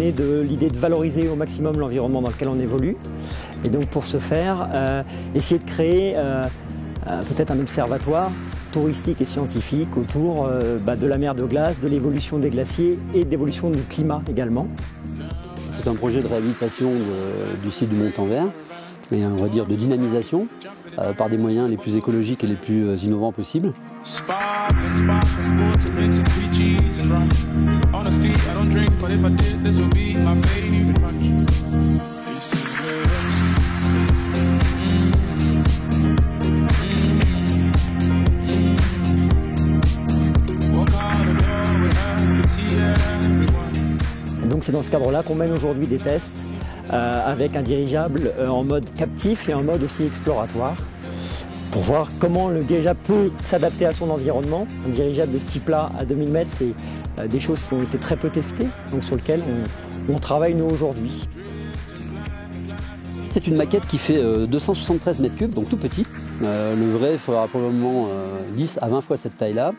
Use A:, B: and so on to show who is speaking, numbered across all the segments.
A: né de l'idée de valoriser au maximum l'environnement dans lequel on évolue. Et donc pour ce faire, essayer de créer peut-être un observatoire touristique et scientifique autour de la mer de glace, de l'évolution des glaciers et de l'évolution du climat également.
B: C'est un projet de réhabilitation du site du Montanvert, et on va dire de dynamisation par des moyens les plus écologiques et les plus innovants possibles.
A: Donc c'est dans ce cadre-là qu'on mène aujourd'hui des tests avec un dirigeable en mode captif et en mode aussi exploratoire pour voir comment le dirigeable peut s'adapter à son environnement. Un dirigeable de ce type-là à 2000 mètres, c'est des choses qui ont été très peu testées, donc sur lesquelles on travaille nous aujourd'hui.
B: C'est une maquette qui fait 273 mètres cubes, donc tout petit. Le vrai fera probablement 10 à 20 fois cette taille-là,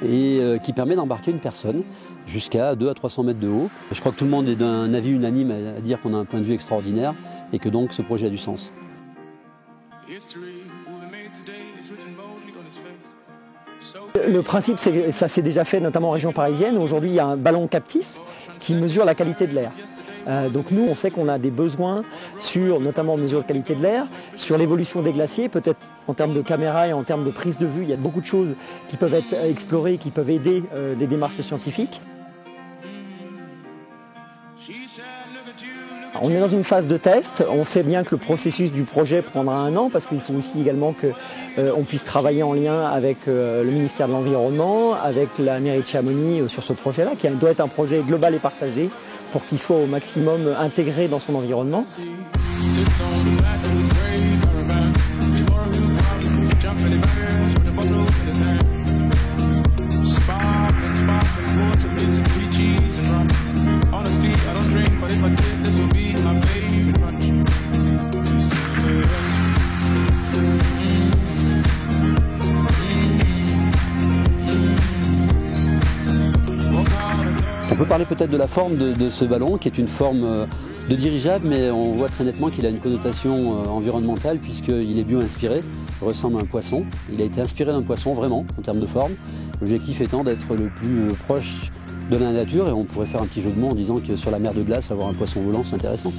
B: et qui permet d'embarquer une personne jusqu'à 200 à 300 mètres de haut. Je crois que tout le monde est d'un avis unanime à dire qu'on a un point de vue extraordinaire et que donc ce projet a du sens.
A: Le principe, ça s'est déjà fait notamment en région parisienne. Aujourd'hui, il y a un ballon captif qui mesure la qualité de l'air. Donc nous, on sait qu'on a des besoins sur, notamment en mesure de qualité de l'air, sur l'évolution des glaciers, peut-être en termes de caméra et en termes de prise de vue. Il y a beaucoup de choses qui peuvent être explorées, qui peuvent aider les démarches scientifiques. On est dans une phase de test. On sait bien que le processus du projet prendra 1 an parce qu'il faut aussi également qu'on puisse travailler en lien avec le ministère de l'Environnement, avec la mairie de Chamonix sur ce projet-là, qui doit être un projet global et partagé pour qu'il soit au maximum intégré dans son environnement.
B: On peut parler peut-être de la forme de ce ballon, qui est une forme de dirigeable, mais on voit très nettement qu'il a une connotation environnementale puisqu'il est bio-inspiré, il ressemble à un poisson. Il a été inspiré d'un poisson vraiment, en termes de forme. L'objectif étant d'être le plus proche de la nature, et on pourrait faire un petit jeu de mots en disant que sur la mer de glace, avoir un poisson volant, c'est intéressant.